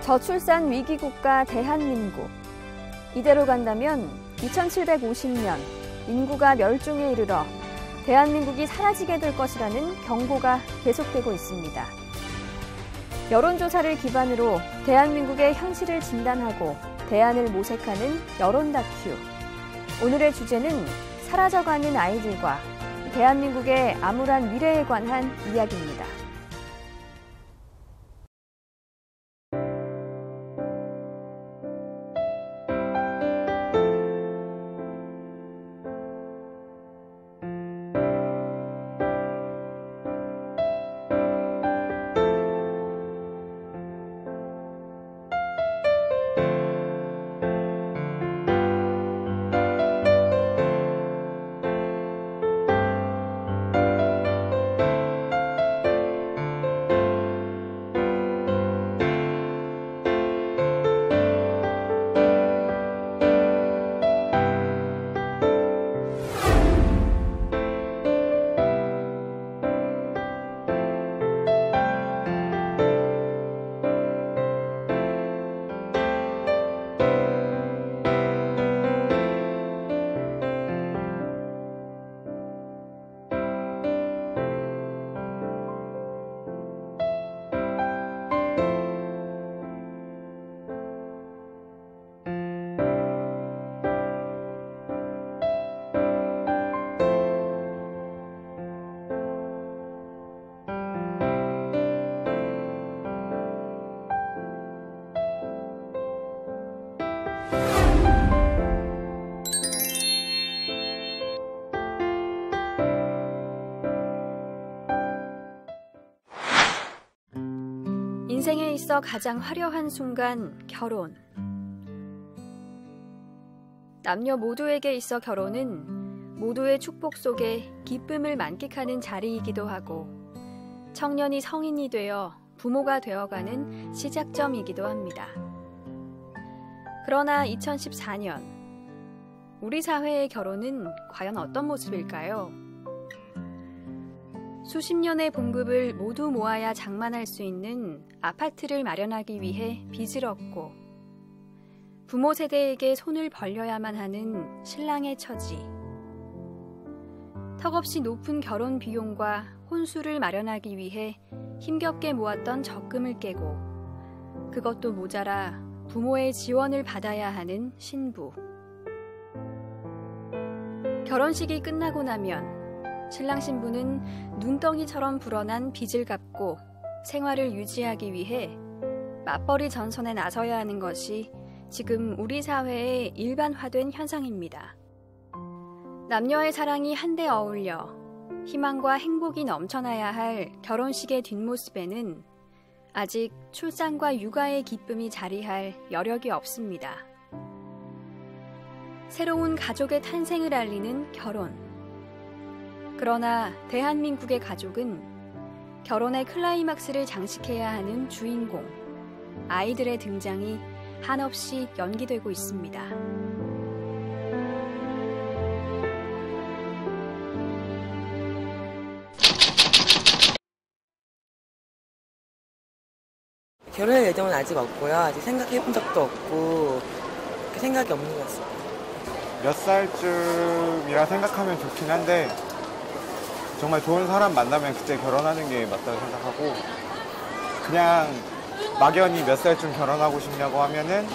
저출산 위기국가 대한민국. 이대로 간다면 2750년 인구가 멸종에 이르러 대한민국이 사라지게 될 것이라는 경고가 계속되고 있습니다. 여론조사를 기반으로 대한민국의 현실을 진단하고 대안을 모색하는 여론 다큐. 오늘의 주제는 사라져가는 아이들과 대한민국의 암울한 미래에 관한 이야기입니다. 인생에 있어 가장 화려한 순간, 결혼. 남녀 모두에게 있어 결혼은 모두의 축복 속에 기쁨을 만끽하는 자리이기도 하고 청년이 성인이 되어 부모가 되어가는 시작점이기도 합니다. 그러나 2014년, 우리 사회의 결혼은 과연 어떤 모습일까요? 수십 년의 봉급을 모두 모아야 장만할 수 있는 아파트를 마련하기 위해 빚을 얻고 부모 세대에게 손을 벌려야만 하는 신랑의 처지. 턱없이 높은 결혼 비용과 혼수를 마련하기 위해 힘겹게 모았던 적금을 깨고 그것도 모자라 부모의 지원을 받아야 하는 신부. 결혼식이 끝나고 나면 신랑 신부는 눈덩이처럼 불어난 빚을 갚고 생활을 유지하기 위해 맞벌이 전선에 나서야 하는 것이 지금 우리 사회의 일반화된 현상입니다. 남녀의 사랑이 한데 어울려 희망과 행복이 넘쳐나야 할 결혼식의 뒷모습에는 아직 출산과 육아의 기쁨이 자리할 여력이 없습니다. 새로운 가족의 탄생을 알리는 결혼. 그러나 대한민국의 가족은 결혼의 클라이막스를 장식해야 하는 주인공, 아이들의 등장이 한없이 연기되고 있습니다. 결혼할 예정은 아직 없고요. 아직 생각해본 적도 없고 생각이 없는 것 같습니다. 몇 살쯤이라 생각하면 좋긴 한데 정말 좋은 사람 만나면 그때 결혼하는 게 맞다고 생각하고 그냥 막연히 몇 살쯤 결혼하고 싶냐고 하면은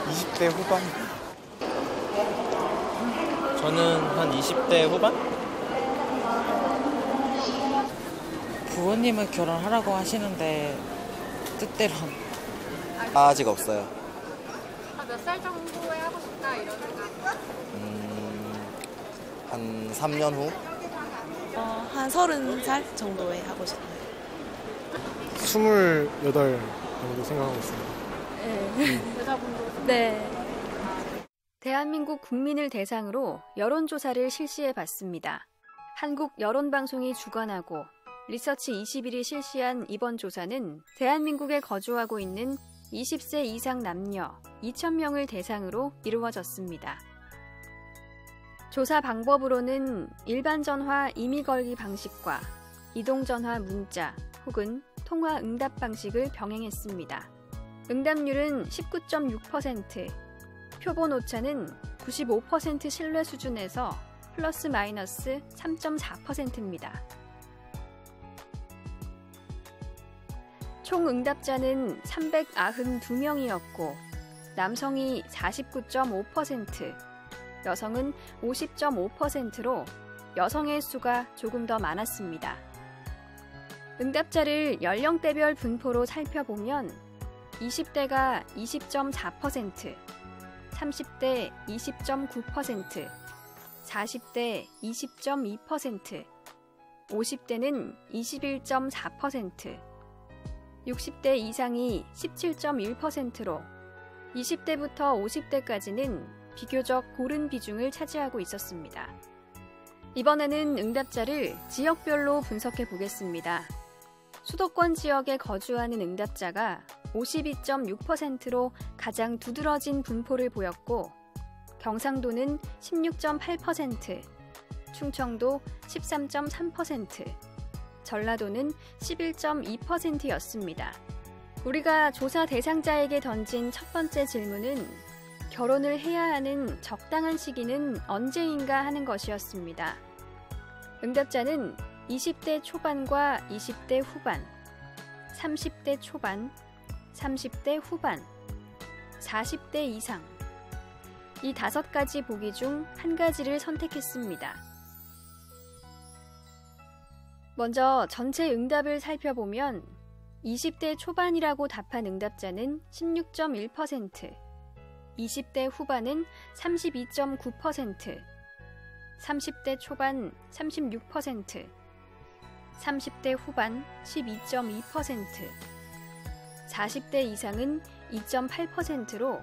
20대 후반? 저는 한 20대 후반? 부모님은 결혼하라고 하시는데 뜻대로 아직 없어요. 몇 살 정도에 하고 싶다 이런 생각? 한 3년 후? 한 30살 정도에 하고 싶어요. 28 정도 생각하고 있습니다. 여자분도? 네. 대한민국 국민을 대상으로 여론조사를 실시해 봤습니다. 한국여론방송이 주관하고 리서치21이 실시한 이번 조사는 대한민국에 거주하고 있는 20세 이상 남녀 2,000명을 대상으로 이루어졌습니다. 조사 방법으로는 일반 전화 임의 걸기 방식과 이동 전화 문자 혹은 통화 응답 방식을 병행했습니다. 응답률은 19.6%, 표본 오차는 95% 신뢰 수준에서 플러스 마이너스 3.4%입니다. 총 응답자는 392명이었고 남성이 49.5%, 여성은 50.5%로 여성의 수가 조금 더 많았습니다. 응답자를 연령대별 분포로 살펴보면 20대가 20.4%, 30대 20.9%, 40대 20.2%, 50대는 21.4%, 60대 이상이 17.1%로 20대부터 50대까지는 비교적 고른 비중을 차지하고 있었습니다. 이번에는 응답자를 지역별로 분석해 보겠습니다. 수도권 지역에 거주하는 응답자가 52.6%로 가장 두드러진 분포를 보였고 경상도는 16.8%, 충청도 13.3%, 전라도는 11.2%였습니다. 우리가 조사 대상자에게 던진 첫 번째 질문은 결혼을 해야 하는 적당한 시기는 언제인가 하는 것이었습니다. 응답자는 20대 초반과 20대 후반, 30대 초반, 30대 후반, 40대 이상, 이 5가지 보기 중 한 가지를 선택했습니다. 먼저 전체 응답을 살펴보면 20대 초반이라고 답한 응답자는 16.1%, 20대 후반은 32.9%, 30대 초반 36%, 30대 후반 12.2%, 40대 이상은 2.8%로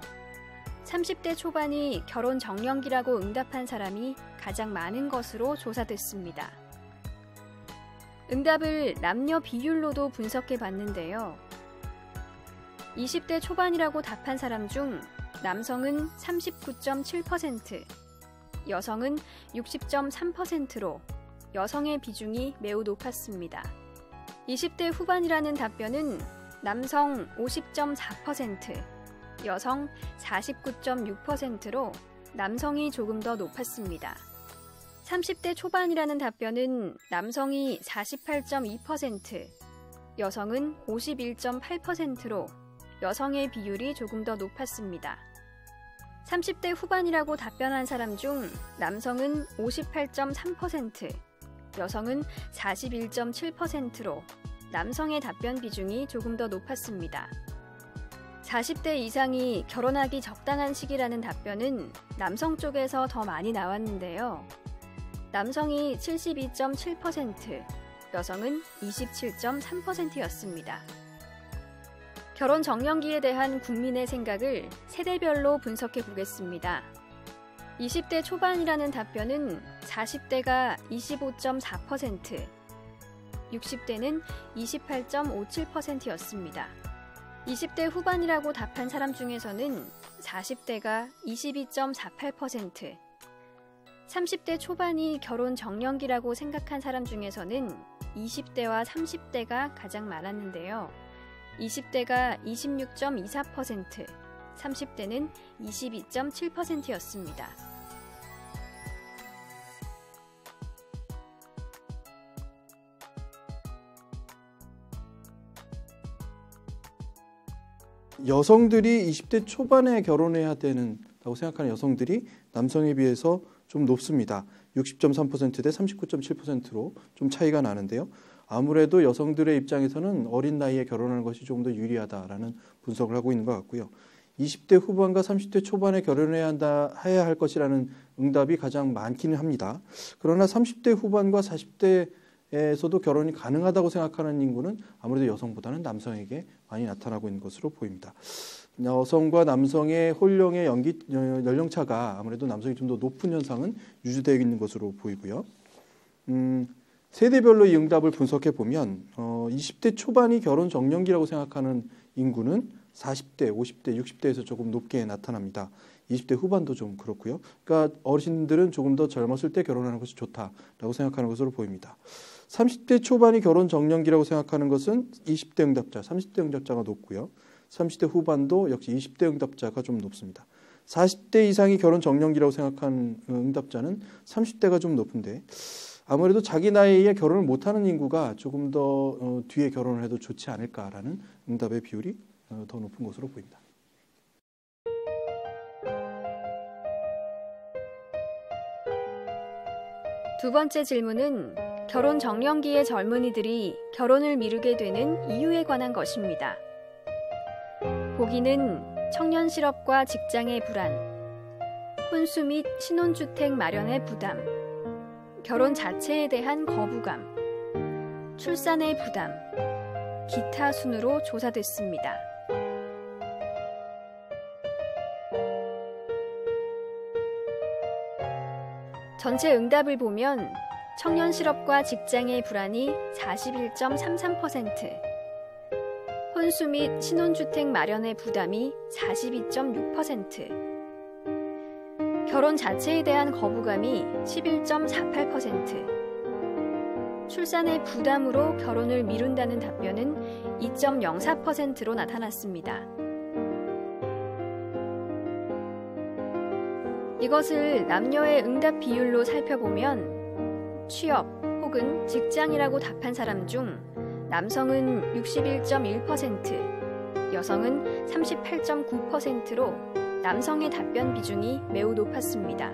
30대 초반이 결혼 정년기라고 응답한 사람이 가장 많은 것으로 조사됐습니다. 응답을 남녀 비율로도 분석해 봤는데요. 20대 초반이라고 답한 사람 중 남성은 39.7%, 여성은 60.3%로 여성의 비중이 매우 높았습니다. 20대 후반이라는 답변은 남성 50.4%, 여성 49.6%로 남성이 조금 더 높았습니다. 30대 초반이라는 답변은 남성이 48.2%, 여성은 51.8%로 여성의 비율이 조금 더 높았습니다. 30대 후반이라고 답변한 사람 중 남성은 58.3%, 여성은 41.7%로 남성의 답변 비중이 조금 더 높았습니다. 40대 이상이 결혼하기 적당한 시기라는 답변은 남성 쪽에서 더 많이 나왔는데요. 남성이 72.7%, 여성은 27.3%였습니다. 결혼 정년기에 대한 국민의 생각을 세대별로 분석해 보겠습니다. 20대 초반이라는 답변은 40대가 25.4%, 60대는 28.57%였습니다. 20대 후반이라고 답한 사람 중에서는 40대가 22.48%, 30대 초반이 결혼 정년기라고 생각한 사람 중에서는 20대와 30대가 가장 많았는데요. 20대가 26.24%, 30대는 22.7%였습니다. 여성들이 20대 초반에 결혼해야 되는다고 생각하는 여성들이 남성에 비해서 좀 높습니다. 60.3% 대 39.7%로 좀 차이가 나는데요. 아무래도 여성들의 입장에서는 어린 나이에 결혼하는 것이 조금 더 유리하다라는 분석을 하고 있는 것 같고요. 20대 후반과 30대 초반에 결혼해야 할 것이라는 응답이 가장 많기는 합니다. 그러나 30대 후반과 40대에서도 결혼이 가능하다고 생각하는 인구는 아무래도 여성보다는 남성에게 많이 나타나고 있는 것으로 보입니다. 여성과 남성의 혼령의 연령차가 아무래도 남성이 좀 더 높은 현상은 유지되어 있는 것으로 보이고요. 세대별로 이 응답을 분석해 보면 20대 초반이 결혼 정년기라고 생각하는 인구는 40대, 50대, 60대에서 조금 높게 나타납니다. 20대 후반도 좀 그렇고요. 그러니까 어르신들은 조금 더 젊었을 때 결혼하는 것이 좋다라고 생각하는 것으로 보입니다. 30대 초반이 결혼 정년기라고 생각하는 것은 20대 응답자, 30대 응답자가 높고요. 30대 후반도 역시 20대 응답자가 좀 높습니다. 40대 이상이 결혼 정년기라고 생각하는 응답자는 30대가 좀 높은데 아무래도 자기 나이에 결혼을 못하는 인구가 조금 더 뒤에 결혼을 해도 좋지 않을까라는 응답의 비율이 더 높은 것으로 보입니다. 두 번째 질문은 결혼 정년기의 젊은이들이 결혼을 미루게 되는 이유에 관한 것입니다. 보기는 청년 실업과 직장의 불안, 혼수 및 신혼주택 마련의 부담, 결혼 자체에 대한 거부감, 출산의 부담, 기타 순으로 조사됐습니다. 전체 응답을 보면 청년 실업과 직장의 불안이 41.33%, 혼수 및 신혼주택 마련의 부담이 42.6%, 결혼 자체에 대한 거부감이 11.48%, 출산의 부담으로 결혼을 미룬다는 답변은 2.04%로 나타났습니다. 이것을 남녀의 응답 비율로 살펴보면 취업 혹은 직장이라고 답한 사람 중 남성은 61.1%, 여성은 38.9%로 남성의 답변 비중이 매우 높았습니다.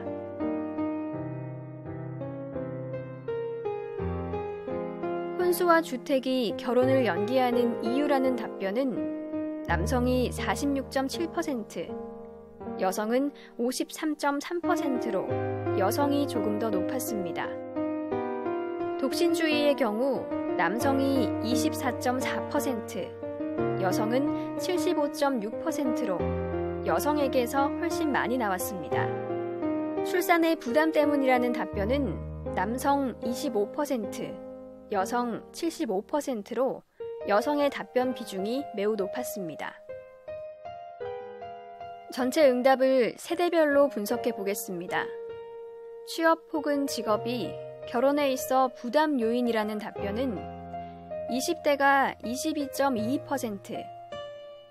혼수와 주택이 결혼을 연기하는 이유라는 답변은 남성이 46.7%, 여성은 53.3%로 여성이 조금 더 높았습니다. 독신주의의 경우 남성이 24.4%, 여성은 75.6%로 여성에게서 훨씬 많이 나왔습니다. 출산의 부담 때문이라는 답변은 남성 25%, 여성 75%로 여성의 답변 비중이 매우 높았습니다. 전체 응답을 세대별로 분석해 보겠습니다. 취업 혹은 직업이 결혼에 있어 부담 요인이라는 답변은 20대가 22.22%,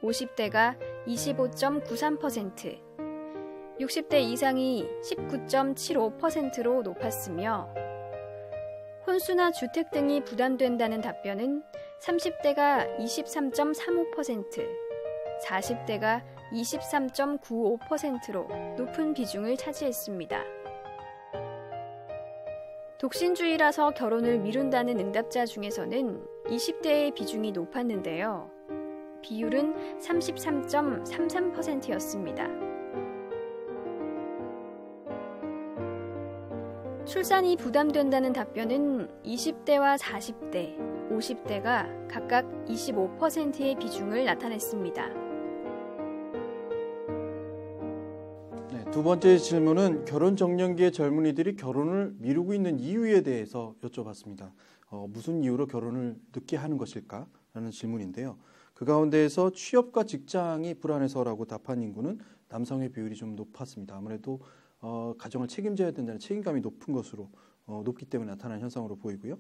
50대가 25.93%, 60대 이상이 19.75%로 높았으며 혼수나 주택 등이 부담된다는 답변은 30대가 23.35%, 40대가 23.95%로 높은 비중을 차지했습니다. 독신주의라서 결혼을 미룬다는 응답자 중에서는 20대의 비중이 높았는데요. 비율은 33.33%였습니다. 출산이 부담된다는 답변은 20대와 40대, 50대가 각각 25%의 비중을 나타냈습니다. 두 번째 질문은 결혼 정년기의 젊은이들이 결혼을 미루고 있는 이유에 대해서 여쭤봤습니다. 무슨 이유로 결혼을 늦게 하는 것일까? 라는 질문인데요. 그 가운데에서 취업과 직장이 불안해서라고 답한 인구는 남성의 비율이 좀 높았습니다. 아무래도 가정을 책임져야 된다는 책임감이 높은 것으로 높기 때문에 나타나는 현상으로 보이고요.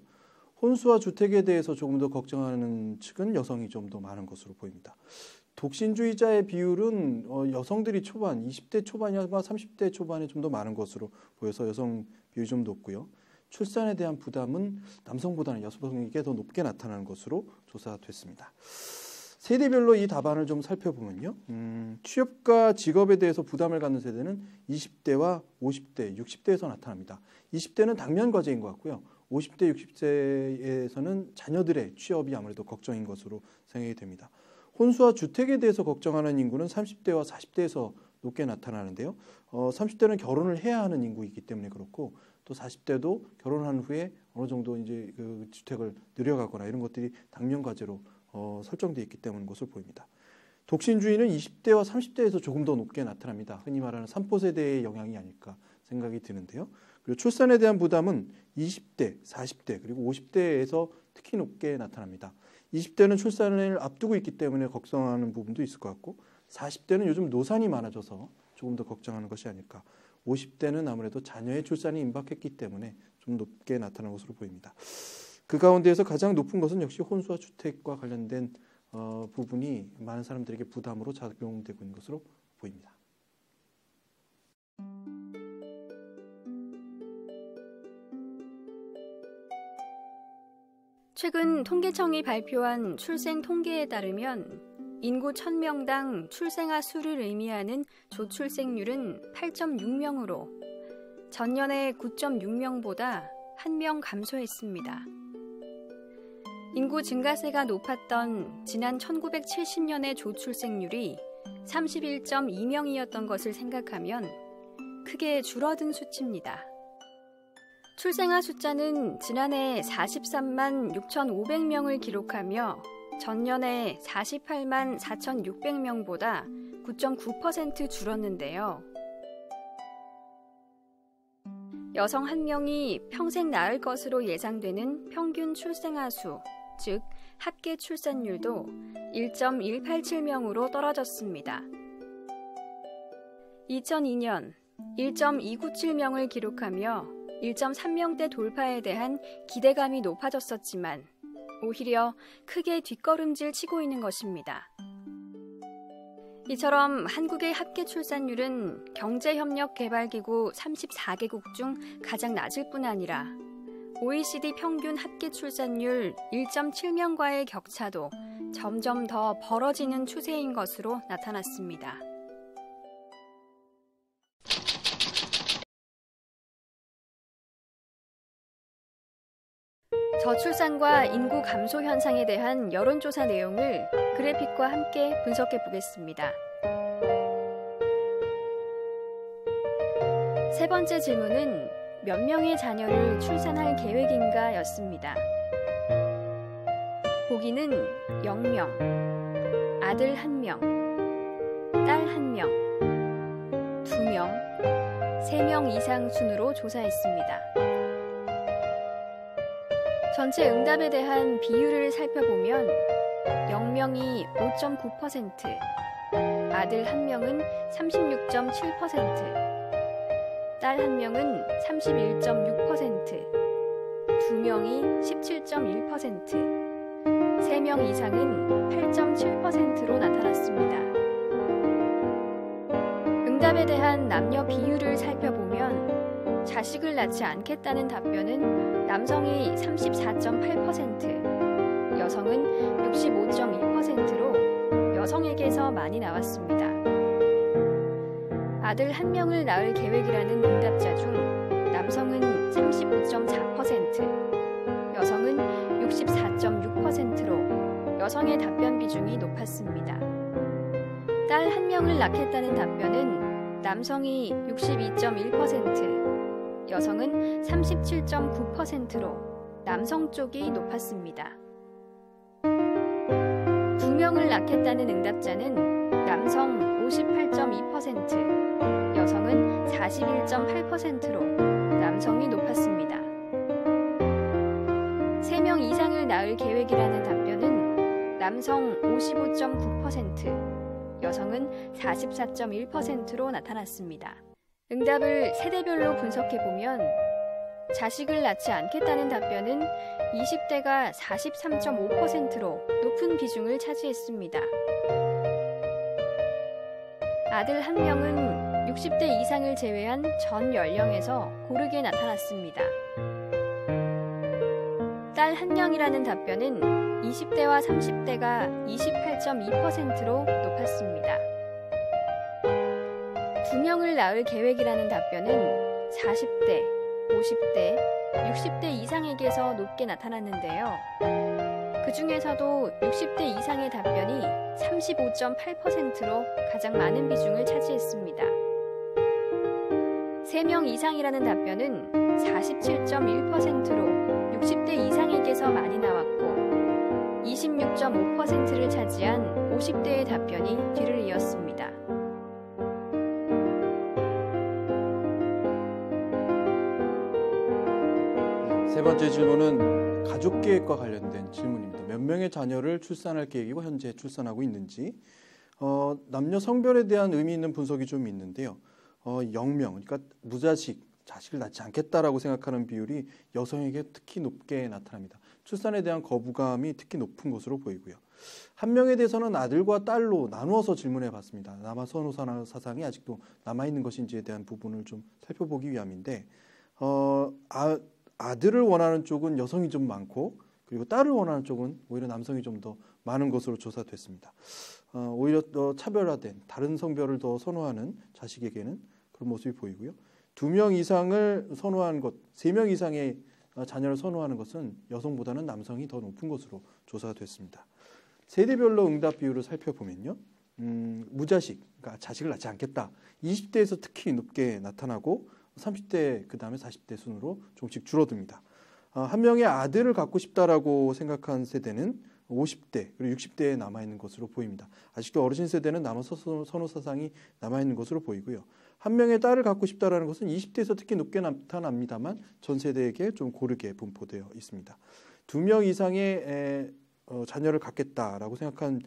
혼수와 주택에 대해서 조금 더 걱정하는 측은 여성이 좀 더 많은 것으로 보입니다. 독신주의자의 비율은 여성들이 초반, 20대 초반이나 30대 초반에 좀 더 많은 것으로 보여서 여성 비율이 좀 높고요. 출산에 대한 부담은 남성보다는 여성에게 더 높게 나타나는 것으로 조사됐습니다. 세대별로 이 답안을 좀 살펴보면요. 취업과 직업에 대해서 부담을 갖는 세대는 20대와 50대, 60대에서 나타납니다. 20대는 당면 과제인 것 같고요. 50대, 60대에서는 자녀들의 취업이 아무래도 걱정인 것으로 생각이 됩니다. 혼수와 주택에 대해서 걱정하는 인구는 30대와 40대에서 높게 나타나는데요. 30대는 결혼을 해야 하는 인구이기 때문에 그렇고 또 40대도 결혼한 후에 어느 정도 이제 그 주택을 늘려가거나 이런 것들이 당면 과제로 설정되어 있기 때문인 것을 보입니다. 독신주의는 20대와 30대에서 조금 더 높게 나타납니다. 흔히 말하는 3포 세대의 영향이 아닐까 생각이 드는데요. 그리고 출산에 대한 부담은 20대, 40대 그리고 50대에서 특히 높게 나타납니다. 20대는 출산을 앞두고 있기 때문에 걱정하는 부분도 있을 것 같고 40대는 요즘 노산이 많아져서 조금 더 걱정하는 것이 아닐까. 50대는 아무래도 자녀의 출산이 임박했기 때문에 좀 높게 나타나는 것으로 보입니다. 그 가운데에서 가장 높은 것은 역시 혼수와 주택과 관련된 부분이 많은 사람들에게 부담으로 작용되고 있는 것으로 보입니다. 최근 통계청이 발표한 출생 통계에 따르면 인구 1000명당 출생아 수를 의미하는 조출생률은 8.6명으로 전년의 9.6명보다 1명 감소했습니다. 인구 증가세가 높았던 지난 1970년의 조출생률이 31.2명이었던 것을 생각하면 크게 줄어든 수치입니다. 출생아 숫자는 지난해 43만 6,500명을 기록하며 전년에 48만 4,600명보다 9.9% 줄었는데요. 여성 1명이 평생 낳을 것으로 예상되는 평균 출생아 수, 즉 합계 출산율도 1.187명으로 떨어졌습니다. 2002년 1.297명을 기록하며 1.3명대 돌파에 대한 기대감이 높아졌었지만 오히려 크게 뒷걸음질 치고 있는 것입니다. 이처럼 한국의 합계 출산율은 경제협력개발기구 34개국 중 가장 낮을 뿐 아니라 OECD 평균 합계 출산율 1.7명과의 격차도 점점 더 벌어지는 추세인 것으로 나타났습니다. 저출산과 인구 감소 현상에 대한 여론조사 내용을 그래픽과 함께 분석해 보겠습니다. 세 번째 질문은 몇 명의 자녀를 출산할 계획인가 였습니다. 보기는 0명, 아들 1명, 딸 1명, 2명, 3명 이상 순으로 조사했습니다. 전체 응답에 대한 비율을 살펴보면 0명이 5.9%, 아들 1명은 36.7%, 딸 1명은 31.6%, 2명이 17.1%, 3명 이상은 8.7%로 나타났습니다. 응답에 대한 남녀 비율을 살펴보면 자식을 낳지 않겠다는 답변은 남성이 34.8%, 여성은 65.2%로 여성에게서 많이 나왔습니다. 아들 1명을 낳을 계획이라는 응답자 중 남성은 35.4%, 여성은 64.6%로 여성의 답변 비중이 높았습니다. 딸 1명을 낳겠다는 답변은 남성이 62.1%, 여성은 37.9%로 남성 쪽이 높았습니다. 2명을 낳겠다는 응답자는 남성 58.2%, 여성은 41.8%로 남성이 높았습니다. 3명 이상을 낳을 계획이라는 답변은 남성 55.9%, 여성은 44.1%로 나타났습니다. 응답을 세대별로 분석해보면 자식을 낳지 않겠다는 답변은 20대가 43.5%로 높은 비중을 차지했습니다. 아들 1명은 60대 이상을 제외한 전 연령에서 고르게 나타났습니다. 딸 1명이라는 답변은 20대와 30대가 28.2%로 높았습니다. 2명을 낳을 계획이라는 답변은 40대, 50대, 60대 이상에게서 높게 나타났는데요. 그 중에서도 60대 이상의 답변이 35.8%로 가장 많은 비중을 차지했습니다. 3명 이상이라는 답변은 47.1%로 60대 이상에게서 많이 나왔고 26.5%를 차지한 50대의 답변이 뒤를 이었습니다. 세 번째 질문은 가족계획과 관련된 질문입니다. 몇 명의 자녀를 출산할 계획이고 현재 출산하고 있는지. 남녀 성별에 대한 의미 있는 분석이 좀 있는데요. 0명, 그러니까 무자식, 자식을 낳지 않겠다라고 생각하는 비율이 여성에게 특히 높게 나타납니다. 출산에 대한 거부감이 특히 높은 것으로 보이고요. 한 명에 대해서는 아들과 딸로 나누어서 질문해 봤습니다. 남아 선호 사상이 아직도 남아있는 것인지에 대한 부분을 좀 살펴보기 위함인데 아들을 원하는 쪽은 여성이 좀 많고 그리고 딸을 원하는 쪽은 오히려 남성이 좀 더 많은 것으로 조사됐습니다. 오히려 더 차별화된 다른 성별을 더 선호하는 자식에게는 그런 모습이 보이고요. 2명 이상을 선호하는 것, 3명 이상의 자녀를 선호하는 것은 여성보다는 남성이 더 높은 것으로 조사가 됐습니다. 세대별로 응답 비율을 살펴보면요. 무자식, 그러니까 자식을 낳지 않겠다. 20대에서 특히 높게 나타나고 30대, 그 다음에 40대 순으로 조금씩 줄어듭니다. 한 명의 아들을 갖고 싶다라고 생각한 세대는 50대 그리고 60대에 남아있는 것으로 보입니다. 아직도 어르신 세대는 남아 선호 사상이 남아있는 것으로 보이고요. 한 명의 딸을 갖고 싶다라는 것은 20대에서 특히 높게 나타납니다만 전 세대에게 좀 고르게 분포되어 있습니다. 2명 이상의 자녀를 갖겠다라고 생각한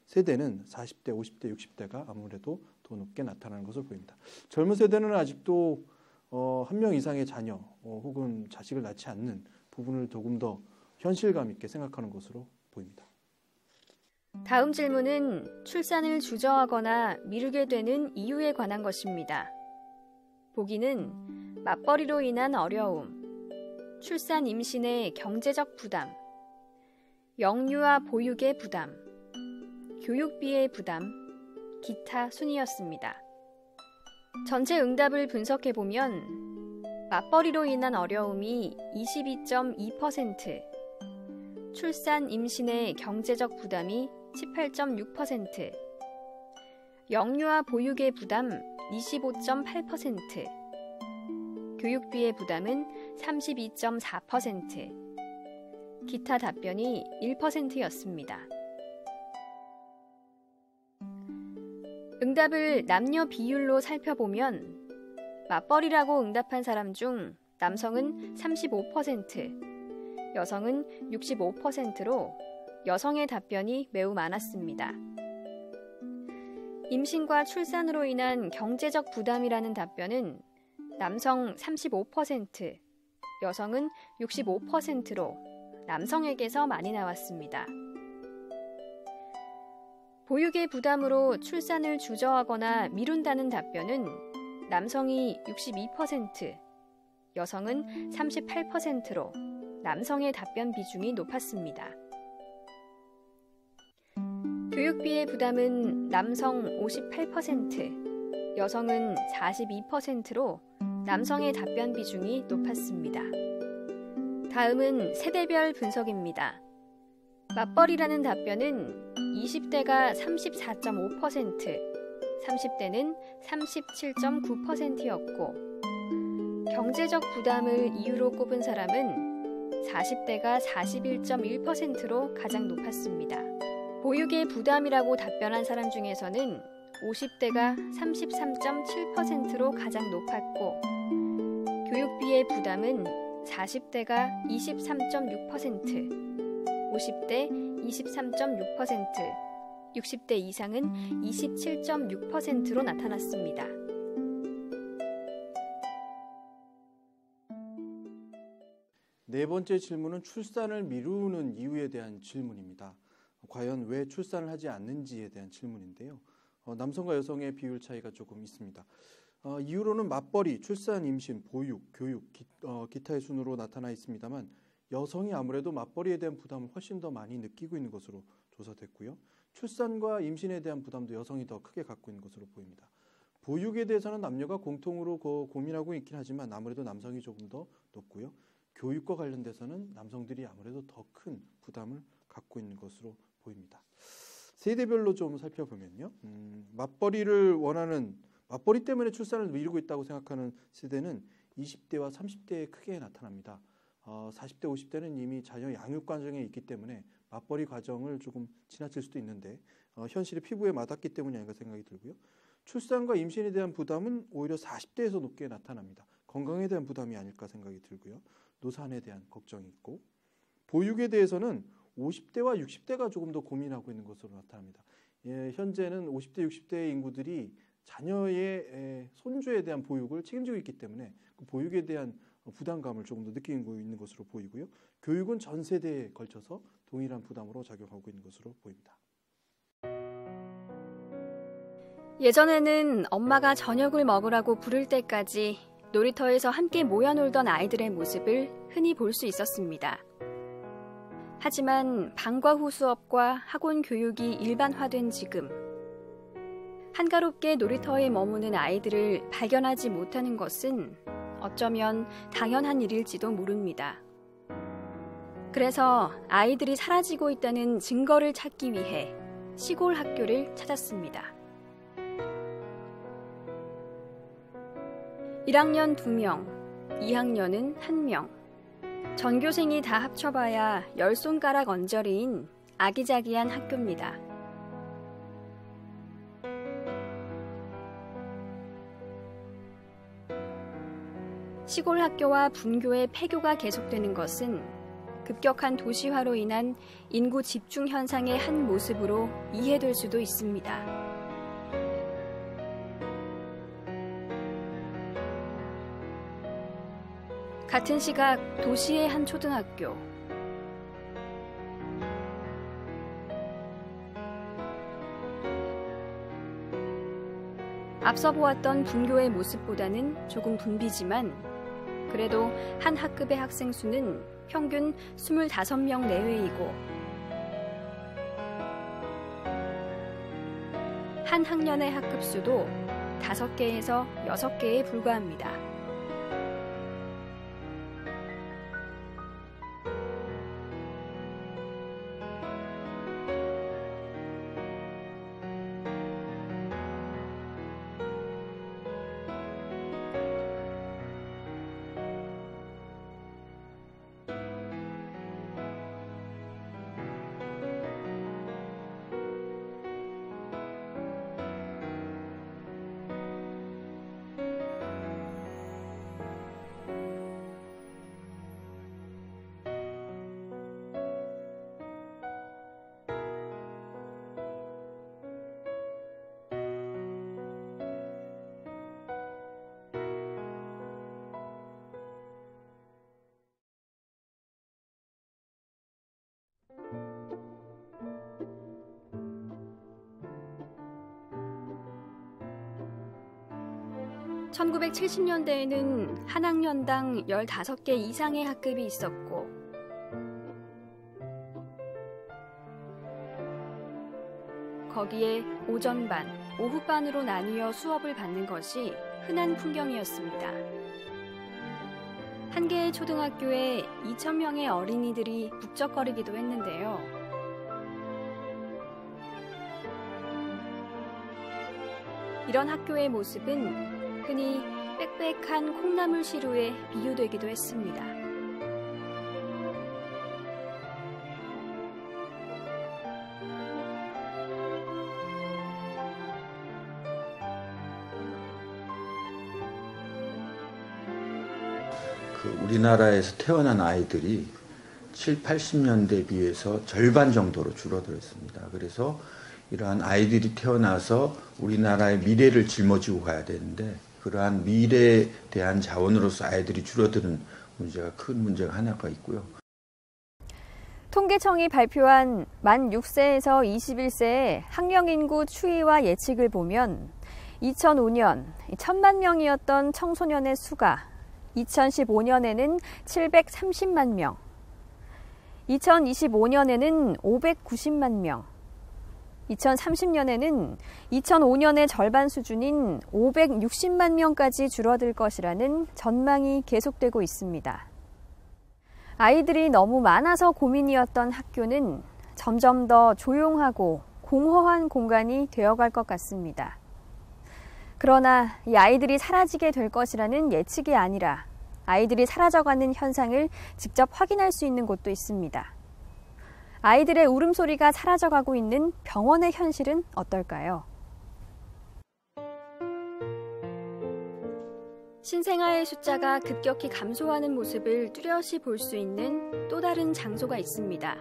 세대는 40대, 50대, 60대가 아무래도 더 높게 나타나는 것을 보입니다. 젊은 세대는 아직도 한 명 이상의 자녀 혹은 자식을 낳지 않는 부분을 조금 더 현실감 있게 생각하는 것으로 보입니다. 다음 질문은 출산을 주저하거나 미루게 되는 이유에 관한 것입니다. 보기는 맞벌이로 인한 어려움, 출산 임신의 경제적 부담, 영유아 보육의 부담, 교육비의 부담, 기타 순이었습니다. 전체 응답을 분석해보면 맞벌이로 인한 어려움이 22.2%, 출산 임신의 경제적 부담이 18.6%, 영유아 보육의 부담 25.8%, 교육비의 부담은 32.4%, 기타 답변이 1%였습니다. 응답을 남녀 비율로 살펴보면 맞벌이라고 응답한 사람 중 남성은 35%, 여성은 65%로 여성의 답변이 매우 많았습니다. 임신과 출산으로 인한 경제적 부담이라는 답변은 남성 35%, 여성은 65%로 남성에게서 많이 나왔습니다. 보육의 부담으로 출산을 주저하거나 미룬다는 답변은 남성이 62%, 여성은 38%로 남성의 답변 비중이 높았습니다. 교육비의 부담은 남성 58%, 여성은 42%로 남성의 답변 비중이 높았습니다. 다음은 세대별 분석입니다. 맞벌이라는 답변은 20대가 34.5%, 30대는 37.9%였고 경제적 부담을 이유로 꼽은 사람은 40대가 41.1%로 가장 높았습니다. 보육의 부담이라고 답변한 사람 중에서는 50대가 33.7%로 가장 높았고 교육비의 부담은 40대가 23.6%, 50대 23.6%, 60대 이상은 27.6%로 나타났습니다. 네 번째 질문은 출산을 미루는 이유에 대한 질문입니다. 과연 왜 출산을 하지 않는지에 대한 질문인데요. 남성과 여성의 비율 차이가 조금 있습니다. 이유로는 맞벌이, 출산, 임신, 보육, 교육, 기타의 순으로 나타나 있습니다만 여성이 아무래도 맞벌이에 대한 부담을 훨씬 더 많이 느끼고 있는 것으로 조사됐고요. 출산과 임신에 대한 부담도 여성이 더 크게 갖고 있는 것으로 보입니다. 보육에 대해서는 남녀가 공통으로 고민하고 있긴 하지만 아무래도 남성이 조금 더 높고요. 교육과 관련돼서는 남성들이 아무래도 더 큰 부담을 갖고 있는 것으로 보입니다. 세대별로 좀 살펴보면요. 맞벌이 때문에 출산을 미루고 있다고 생각하는 세대는 20대와 30대에 크게 나타납니다. 40대, 50대는 이미 자녀 양육 과정에 있기 때문에 맞벌이 과정을 조금 지나칠 수도 있는데 현실이 피부에 와닿기 때문이 아닌가 생각이 들고요. 출산과 임신에 대한 부담은 오히려 40대에서 높게 나타납니다. 건강에 대한 부담이 아닐까 생각이 들고요. 노산에 대한 걱정이 있고 보육에 대해서는 50대와 60대가 조금 더 고민하고 있는 것으로 나타납니다. 현재는 50대, 60대의 인구들이 자녀의 손주에 대한 보육을 책임지고 있기 때문에 그 보육에 대한 부담감을 조금 더 느끼고 있는 것으로 보이고요. 교육은 전 세대에 걸쳐서 동일한 부담으로 작용하고 있는 것으로 보입니다. 예전에는 엄마가 저녁을 먹으라고 부를 때까지 놀이터에서 함께 모여 놀던 아이들의 모습을 흔히 볼 수 있었습니다. 하지만 방과 후 수업과 학원 교육이 일반화된 지금, 한가롭게 놀이터에 머무는 아이들을 발견하지 못하는 것은 어쩌면 당연한 일일지도 모릅니다. 그래서 아이들이 사라지고 있다는 증거를 찾기 위해 시골 학교를 찾았습니다. 1학년 2명, 2학년은 1명. 전교생이 다 합쳐봐야 10손가락 언저리인 아기자기한 학교입니다. 시골 학교와 분교의 폐교가 계속되는 것은 급격한 도시화로 인한 인구 집중 현상의 한 모습으로 이해될 수도 있습니다. 같은 시각 도시의 한 초등학교. 앞서 보았던 분교의 모습보다는 조금 붐비지만 그래도 한 학급의 학생 수는 평균 25명 내외이고 한 학년의 학급 수도 5개에서 6개에 불과합니다. (1970년대에는) 한 학년당 15개 이상의 학급이 있었고 거기에 오전반, 오후반으로 나뉘어 수업을 받는 것이 흔한 풍경이었습니다. 한 개의 초등학교에 2,000명의 어린이들이 북적거리기도 했는데요. 이런 학교의 모습은 흔히 빽빽한 콩나물 시루에 비유되기도 했습니다. 우리나라에서 태어난 아이들이 7, 80년대에 비해서 절반 정도로 줄어들었습니다. 그래서 이러한 아이들이 태어나서 우리나라의 미래를 짊어지고 가야 되는데 그러한 미래에 대한 자원으로서 아이들이 줄어드는 문제가 큰 문제가 하나가 있고요. 통계청이 발표한 만 6세에서 21세의 학령 인구 추이와 예측을 보면 2005년 1,000만 명이었던 청소년의 수가 2015년에는 730만 명, 2025년에는 590만 명, 2030년에는 2005년의 절반 수준인 560만 명까지 줄어들 것이라는 전망이 계속되고 있습니다. 아이들이 너무 많아서 고민이었던 학교는 점점 더 조용하고 공허한 공간이 되어갈 것 같습니다. 그러나 이 아이들이 사라지게 될 것이라는 예측이 아니라 아이들이 사라져가는 현상을 직접 확인할 수 있는 곳도 있습니다. 아이들의 울음소리가 사라져가고 있는 병원의 현실은 어떨까요? 신생아의 숫자가 급격히 감소하는 모습을 뚜렷이 볼 수 있는 또 다른 장소가 있습니다.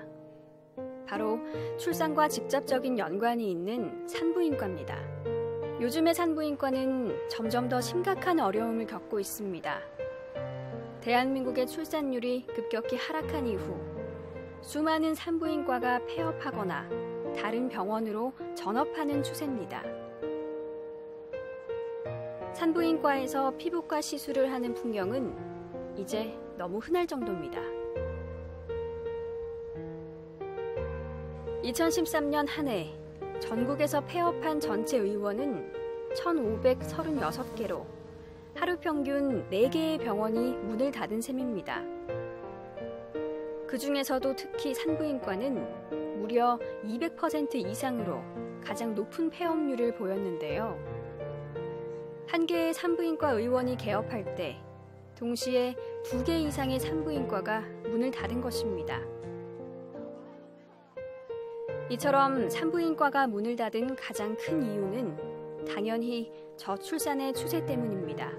바로 출산과 직접적인 연관이 있는 산부인과입니다. 요즘의 산부인과는 점점 더 심각한 어려움을 겪고 있습니다. 대한민국의 출산율이 급격히 하락한 이후 수많은 산부인과가 폐업하거나 다른 병원으로 전업하는 추세입니다. 산부인과에서 피부과 시술을 하는 풍경은 이제 너무 흔할 정도입니다. 2013년 한 해 전국에서 폐업한 전체 의원은 1,536개로 하루 평균 4개의 병원이 문을 닫은 셈입니다. 그 중에서도 특히 산부인과는 무려 200% 이상으로 가장 높은 폐업률을 보였는데요. 한 개의 산부인과 의원이 개업할 때 동시에 2개 이상의 산부인과가 문을 닫은 것입니다. 이처럼 산부인과가 문을 닫은 가장 큰 이유는 당연히 저출산의 추세 때문입니다.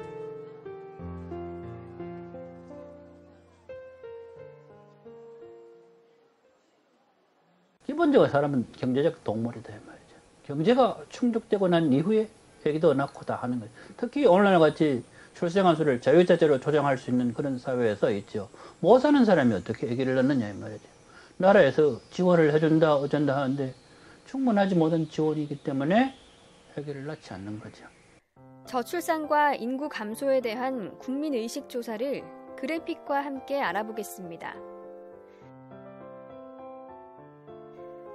기본적으로 사람은 경제적 동물이다 말이죠. 경제가 충족되고 난 이후에 애기도 낳고 다 하는 거죠. 특히 오늘날 같이 출생아 수를 자유자재로 조정할 수 있는 그런 사회에서 있죠. 못 사는 사람이 어떻게 아기를 낳느냐 이 말이죠. 나라에서 지원을 해준다 어쩐다 하는데 충분하지 못한 지원이기 때문에 아기를 낳지 않는 거죠. 저출산과 인구 감소에 대한 국민의식 조사를 그래픽과 함께 알아보겠습니다.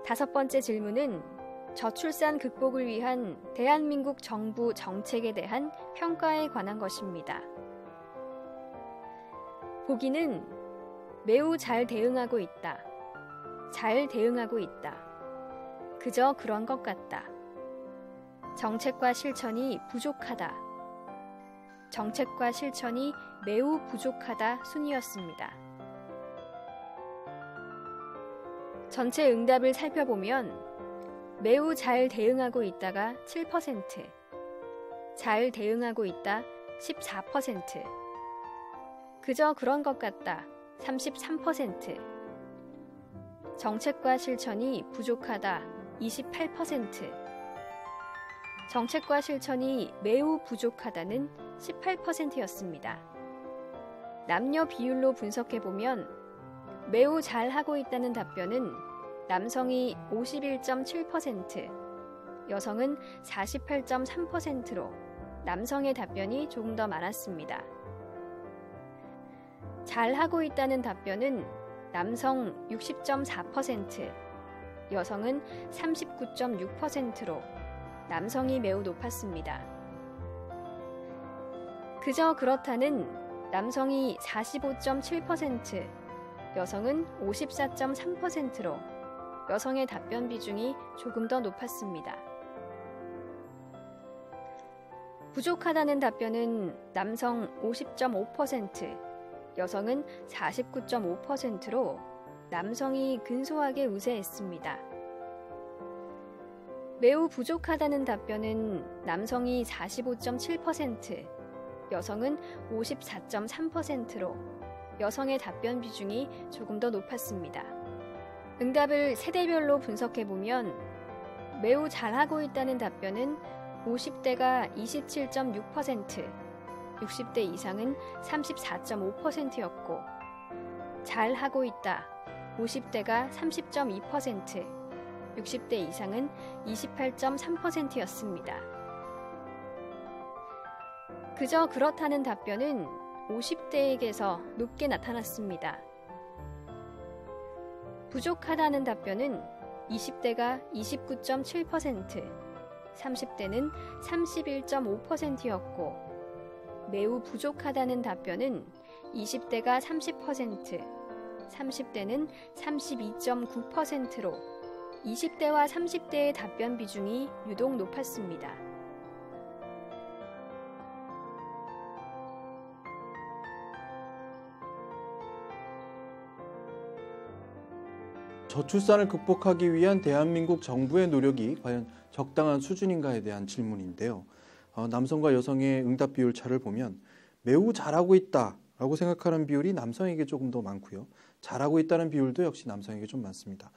5번째 질문은 저출산 극복을 위한 대한민국 정부 정책에 대한 평가에 관한 것입니다. 보기는 매우 잘 대응하고 있다. 잘 대응하고 있다. 그저 그런 것 같다. 정책과 실천이 부족하다. 정책과 실천이 매우 부족하다 순이었습니다. 전체 응답을 살펴보면 매우 잘 대응하고 있다가 7%, 잘 대응하고 있다 14%, 그저 그런 것 같다 33%, 정책과 실천이 부족하다 28%, 정책과 실천이 매우 부족하다는 18%였습니다. 남녀 비율로 분석해보면 매우 잘하고 있다는 답변은 남성이 51.7%, 여성은 48.3%로 남성의 답변이 조금 더 많았습니다. 잘하고 있다는 답변은 남성 60.4%, 여성은 39.6%로 남성이 매우 높았습니다. 그저 그렇다는 남성이 45.7%, 여성은 54.3%로 여성의 답변 비중이 조금 더 높았습니다. 부족하다는 답변은 남성 50.5%, 여성은 49.5%로 남성이 근소하게 우세했습니다. 매우 부족하다는 답변은 남성이 45.7%, 여성은 54.3%로 여성의 답변 비중이 조금 더 높았습니다. 응답을 세대별로 분석해보면 매우 잘하고 있다는 답변은 50대가 27.6%, 60대 이상은 34.5%였고 잘하고 있다 50대가 30.2%, 60대 이상은 28.3%였습니다. 그저 그렇다는 답변은 50대에게서 높게 나타났습니다. 부족하다는 답변은 20대가 29.7%, 30대는 31.5%였고 매우 부족하다는 답변은 20대가 30%, 30대는 32.9%로 20대와 30대의 답변 비중이 유독 높았습니다. 저출산을 극복하기 위한 대한민국 정부의 노력이 과연 적당한 수준인가에 대한 질문인데요. 남성과 여성의 응답 비율 차를 보면 매우 잘하고 있다라고 생각하는 비율이 남성에게 조금 더 많고요. 잘하고 있다는 비율도 역시 남성에게 좀 많습니다.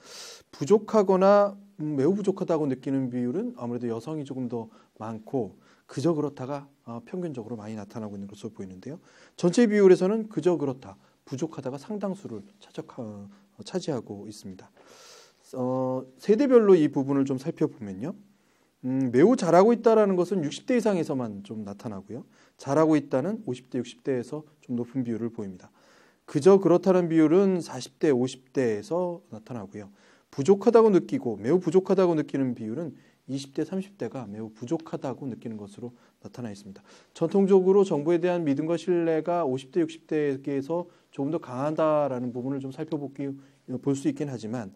부족하거나 매우 부족하다고 느끼는 비율은 아무래도 여성이 조금 더 많고 그저 그렇다가 평균적으로 많이 나타나고 있는 것으로 보이는데요. 전체 비율에서는 그저 그렇다, 부족하다가 상당수를 차지하고 있습니다. 세대별로 이 부분을 좀 살펴보면요. 매우 잘하고 있다는 것은 60대 이상에서만 좀 나타나고요. 잘하고 있다는 50대, 60대에서 좀 높은 비율을 보입니다. 그저 그렇다는 비율은 40대, 50대에서 나타나고요. 부족하다고 느끼고 매우 부족하다고 느끼는 비율은 20대, 30대가 매우 부족하다고 느끼는 것으로 나타나 있습니다. 전통적으로 정부에 대한 믿음과 신뢰가 50대, 60대에서 조금 더 강하다라는 부분을 좀 볼 수 있긴 하지만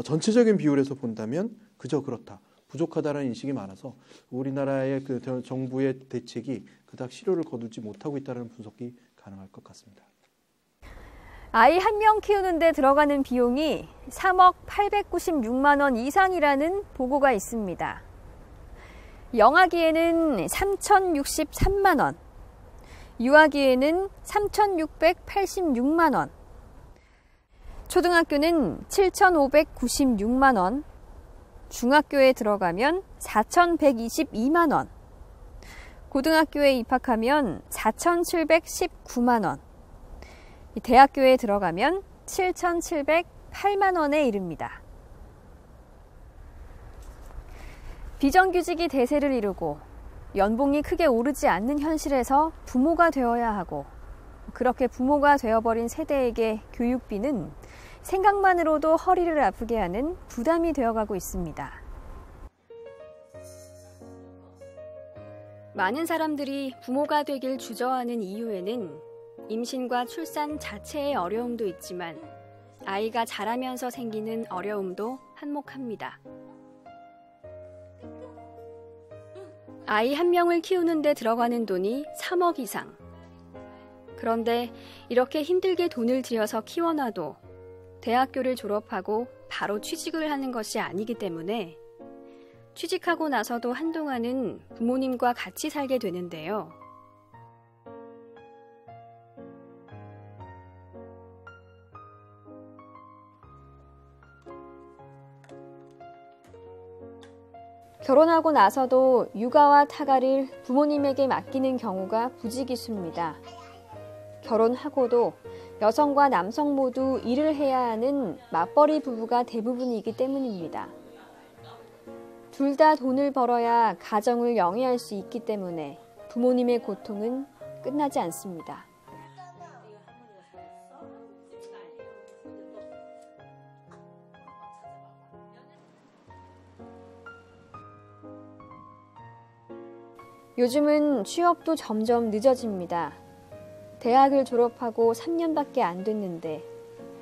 전체적인 비율에서 본다면 그저 그렇다, 부족하다는 인식이 많아서 우리나라의 그 정부의 대책이 그닥 실효를 거두지 못하고 있다는 분석이 가능할 것 같습니다. 아이 한 명 키우는 데 들어가는 비용이 3억 896만 원 이상이라는 보고가 있습니다. 영아기에는 3,063만 원, 유아기에는 3,686만 원, 초등학교는 7,596만 원, 중학교에 들어가면 4,122만 원, 고등학교에 입학하면 4,719만 원, 대학교에 들어가면 7,708만 원에 이릅니다. 비정규직이 대세를 이루고 연봉이 크게 오르지 않는 현실에서 부모가 되어야 하고 그렇게 부모가 되어버린 세대에게 교육비는 생각만으로도 허리를 아프게 하는 부담이 되어가고 있습니다. 많은 사람들이 부모가 되길 주저하는 이유에는 임신과 출산 자체의 어려움도 있지만 아이가 자라면서 생기는 어려움도 한몫합니다. 아이 한 명을 키우는 데 들어가는 돈이 3억 이상. 그런데 이렇게 힘들게 돈을 들여서 키워놔도 대학교를 졸업하고 바로 취직을 하는 것이 아니기 때문에 취직하고 나서도 한동안은 부모님과 같이 살게 되는데요. 결혼하고 나서도 육아와 타가를 부모님에게 맡기는 경우가 부지기수입니다. 결혼하고도 여성과 남성 모두 일을 해야 하는 맞벌이 부부가 대부분이기 때문입니다. 둘 다 돈을 벌어야 가정을 영위할 수 있기 때문에 부모님의 고통은 끝나지 않습니다. 요즘은 취업도 점점 늦어집니다. 대학을 졸업하고 3년밖에 안 됐는데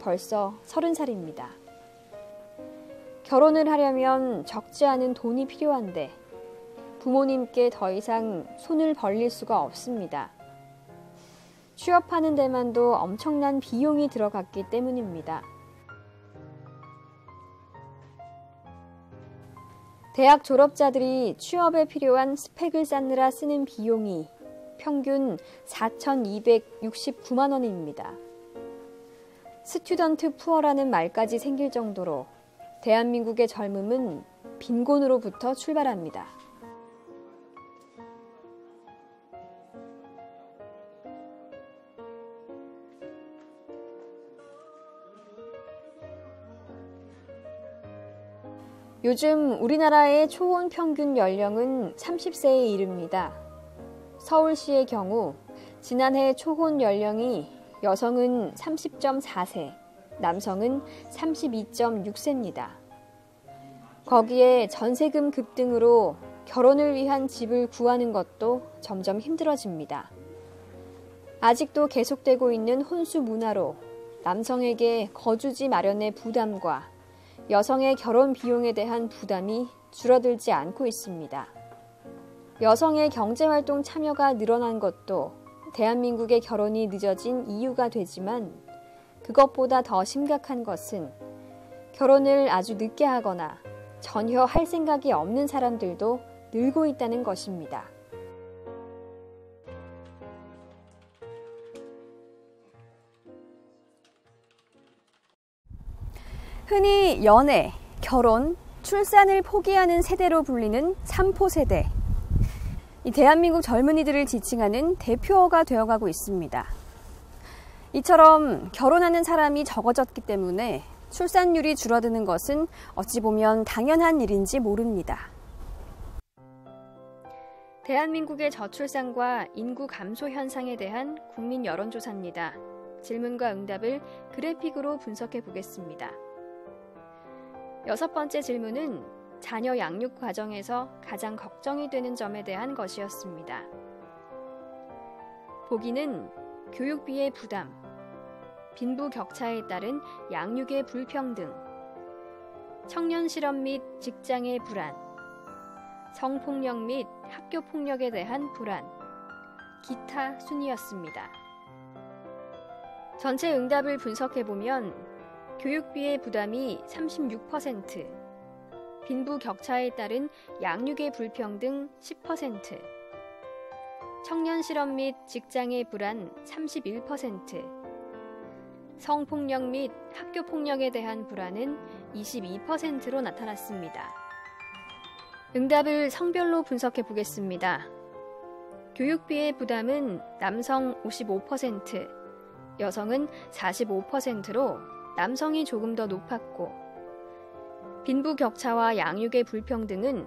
벌써 30살입니다. 결혼을 하려면 적지 않은 돈이 필요한데 부모님께 더 이상 손을 벌릴 수가 없습니다. 취업하는 데만도 엄청난 비용이 들어갔기 때문입니다. 대학 졸업자들이 취업에 필요한 스펙을 쌓느라 쓰는 비용이 평균 4,269만 원입니다. 스튜던트 푸어라는 말까지 생길 정도로 대한민국의 젊음은 빈곤으로부터 출발합니다. 요즘 우리나라의 초혼 평균 연령은 30세에 이릅니다. 서울시의 경우 지난해 초혼 연령이 여성은 30.4세, 남성은 32.6세입니다. 거기에 전세금 급등으로 결혼을 위한 집을 구하는 것도 점점 힘들어집니다. 아직도 계속되고 있는 혼수 문화로 남성에게 거주지 마련의 부담과 여성의 결혼 비용에 대한 부담이 줄어들지 않고 있습니다. 여성의 경제활동 참여가 늘어난 것도 대한민국의 결혼이 늦어진 이유가 되지만 그것보다 더 심각한 것은 결혼을 아주 늦게 하거나 전혀 할 생각이 없는 사람들도 늘고 있다는 것입니다. 흔히 연애, 결혼, 출산을 포기하는 세대로 불리는 3포 세대. 이 대한민국 젊은이들을 지칭하는 대표어가 되어가고 있습니다. 이처럼 결혼하는 사람이 적어졌기 때문에 출산율이 줄어드는 것은 어찌 보면 당연한 일인지 모릅니다. 대한민국의 저출산과 인구 감소 현상에 대한 국민 여론조사입니다. 질문과 응답을 그래픽으로 분석해 보겠습니다. 6번째 질문은 자녀 양육 과정에서 가장 걱정이 되는 점에 대한 것이었습니다. 보기는 교육비의 부담, 빈부격차에 따른 양육의 불평등, 청년 실업 및 직장의 불안, 성폭력 및 학교폭력에 대한 불안, 기타 순이었습니다. 전체 응답을 분석해보면 교육비의 부담이 36%, 빈부격차에 따른 양육의 불평등 10%, 청년 실업 및 직장의 불안 31%, 성폭력 및 학교폭력에 대한 불안은 22%로 나타났습니다. 응답을 성별로 분석해 보겠습니다. 교육비의 부담은 남성 55%, 여성은 45%로 남성이 조금 더 높았고, 빈부격차와 양육의 불평등은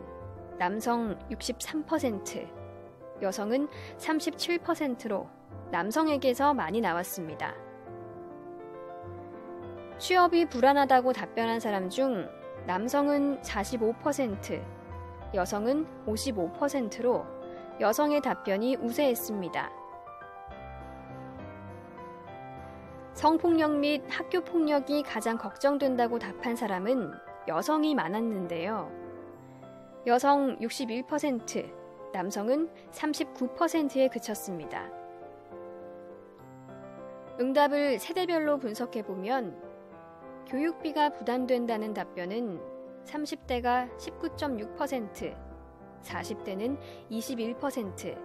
남성 63%, 여성은 37%로 남성에게서 많이 나왔습니다. 취업이 불안하다고 답변한 사람 중 남성은 45%, 여성은 55%로 여성의 답변이 우세했습니다. 성폭력 및 학교폭력이 가장 걱정된다고 답한 사람은 여성이 많았는데요. 여성 61%, 남성은 39%에 그쳤습니다. 응답을 세대별로 분석해보면 교육비가 부담된다는 답변은 30대가 19.6%, 40대는 21%,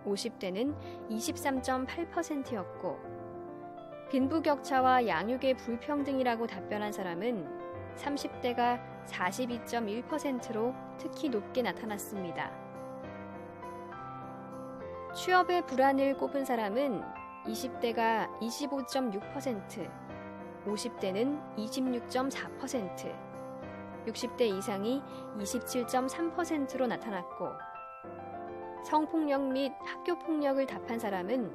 50대는 23.8%였고, 빈부격차와 양육의 불평등이라고 답변한 사람은 30대가 42.1%로 특히 높게 나타났습니다. 취업의 불안을 꼽은 사람은 20대가 25.6%, 50대는 26.4%, 60대 이상이 27.3%로 나타났고, 성폭력 및 학교폭력을 답한 사람은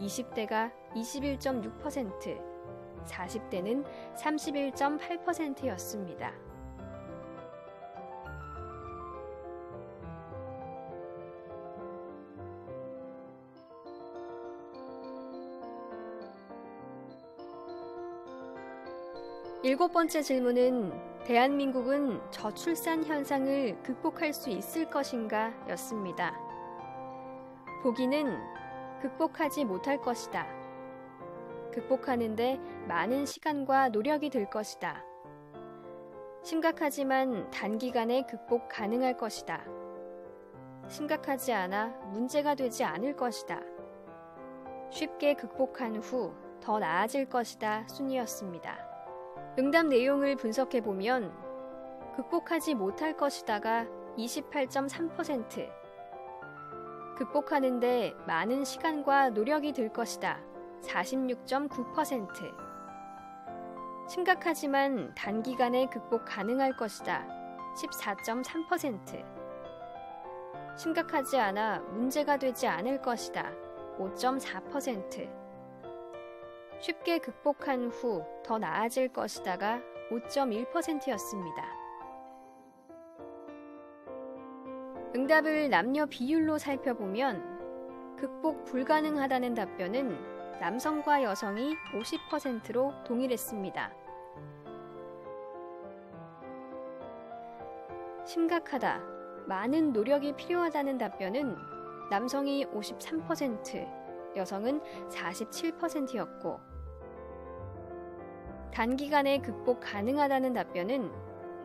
20대가 21.6%, 40대는 31.8%였습니다. 일곱 번째 질문은 대한민국은 저출산 현상을 극복할 수 있을 것인가 였습니다. 보기는 극복하지 못할 것이다. 극복하는데 많은 시간과 노력이 들 것이다. 심각하지만 단기간에 극복 가능할 것이다. 심각하지 않아 문제가 되지 않을 것이다. 쉽게 극복한 후 더 나아질 것이다 순이었습니다. 응답 내용을 분석해보면 극복하지 못할 것이다가 28.3%, 극복하는데 많은 시간과 노력이 들 것이다 46.9%, 심각하지만 단기간에 극복 가능할 것이다 14.3%, 심각하지 않아 문제가 되지 않을 것이다 5.4%, 쉽게 극복한 후 더 나아질 것이다가 5.1%였습니다. 응답을 남녀 비율로 살펴보면 극복 불가능하다는 답변은 남성과 여성이 50%로 동일했습니다. 심각하다, 많은 노력이 필요하다는 답변은 남성이 53%, 여성은 47%였고, 단기간에 극복 가능하다는 답변은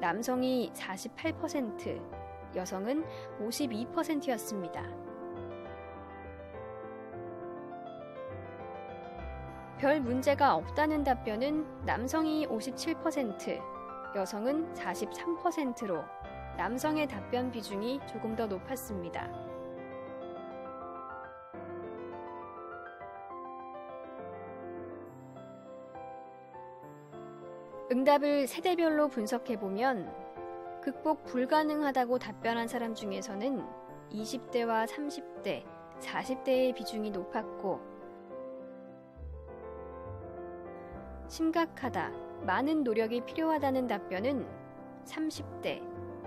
남성이 48%, 여성은 52%였습니다. 별 문제가 없다는 답변은 남성이 57%, 여성은 43%로 남성의 답변 비중이 조금 더 높았습니다. 응답을 세대별로 분석해보면 극복 불가능하다고 답변한 사람 중에서는 20대와 30대, 40대의 비중이 높았고 심각하다, 많은 노력이 필요하다는 답변은 30대,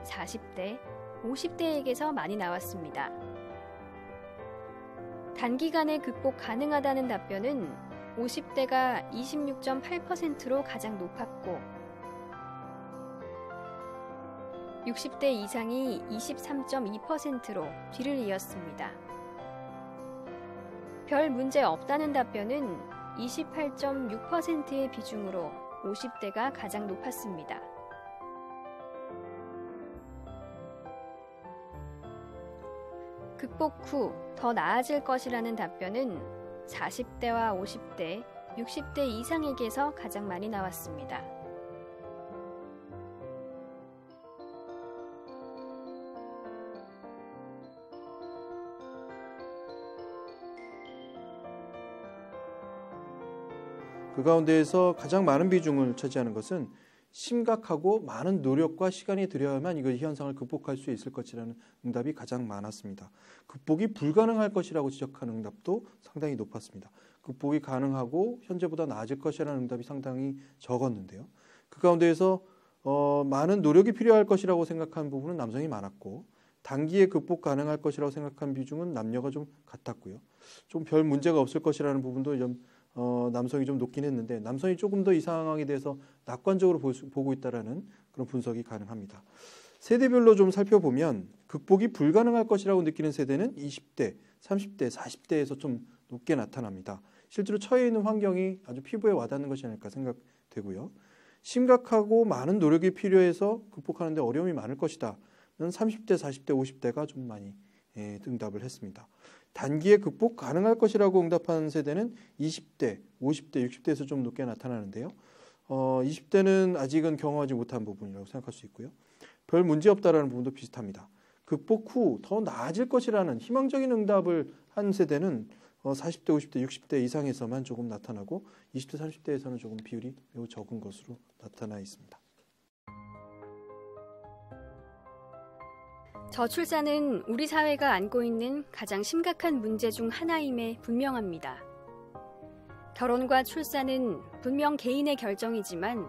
40대, 50대에게서 많이 나왔습니다. 단기간에 극복 가능하다는 답변은 50대가 26.8%로 가장 높았고 60대 이상이 23.2%로 뒤를 이었습니다. 별 문제 없다는 답변은 28.6%의 비중으로 50대가 가장 높았습니다. 극복 후 더 나아질 것이라는 답변은 40대와 50대, 60대 이상에게서 가장 많이 나왔습니다. 그 가운데에서 가장 많은 비중을 차지하는 것은 심각하고 많은 노력과 시간이 들여야만 이 현상을 극복할 수 있을 것이라는 응답이 가장 많았습니다. 극복이 불가능할 것이라고 지적하는 응답도 상당히 높았습니다. 극복이 가능하고 현재보다 나아질 것이라는 응답이 상당히 적었는데요. 그 가운데에서 많은 노력이 필요할 것이라고 생각한 부분은 남성이 많았고 단기에 극복 가능할 것이라고 생각한 비중은 남녀가 좀 같았고요. 좀 별 문제가 없을 것이라는 부분도 남성이 좀 높긴 했는데 남성이 조금 더 이 상황에 대해서 낙관적으로 보고 있다는 그런 분석이 가능합니다. 세대별로 좀 살펴보면 극복이 불가능할 것이라고 느끼는 세대는 20대, 30대, 40대에서 좀 높게 나타납니다. 실제로 처해 있는 환경이 아주 피부에 와닿는 것이 아닐까 생각되고요. 심각하고 많은 노력이 필요해서 극복하는 데 어려움이 많을 것이다. 30대, 40대, 50대가 좀 많이 응답을 했습니다. 단기에 극복 가능할 것이라고 응답한 세대는 20대, 50대, 60대에서 좀 높게 나타나는데요. 20대는 아직은 경험하지 못한 부분이라고 생각할 수 있고요. 별 문제 없다라는 부분도 비슷합니다. 극복 후 더 나아질 것이라는 희망적인 응답을 한 세대는 40대, 50대, 60대 이상에서만 조금 나타나고 20대, 30대에서는 조금 비율이 매우 적은 것으로 나타나 있습니다. 저출산은 우리 사회가 안고 있는 가장 심각한 문제 중 하나임에 분명합니다. 결혼과 출산은 분명 개인의 결정이지만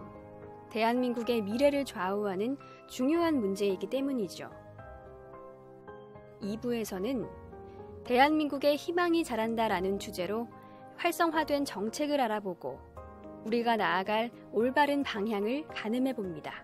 대한민국의 미래를 좌우하는 중요한 문제이기 때문이죠. 2부에서는 대한민국의 희망이 자란다라는 주제로 활성화된 정책을 알아보고 우리가 나아갈 올바른 방향을 가늠해 봅니다.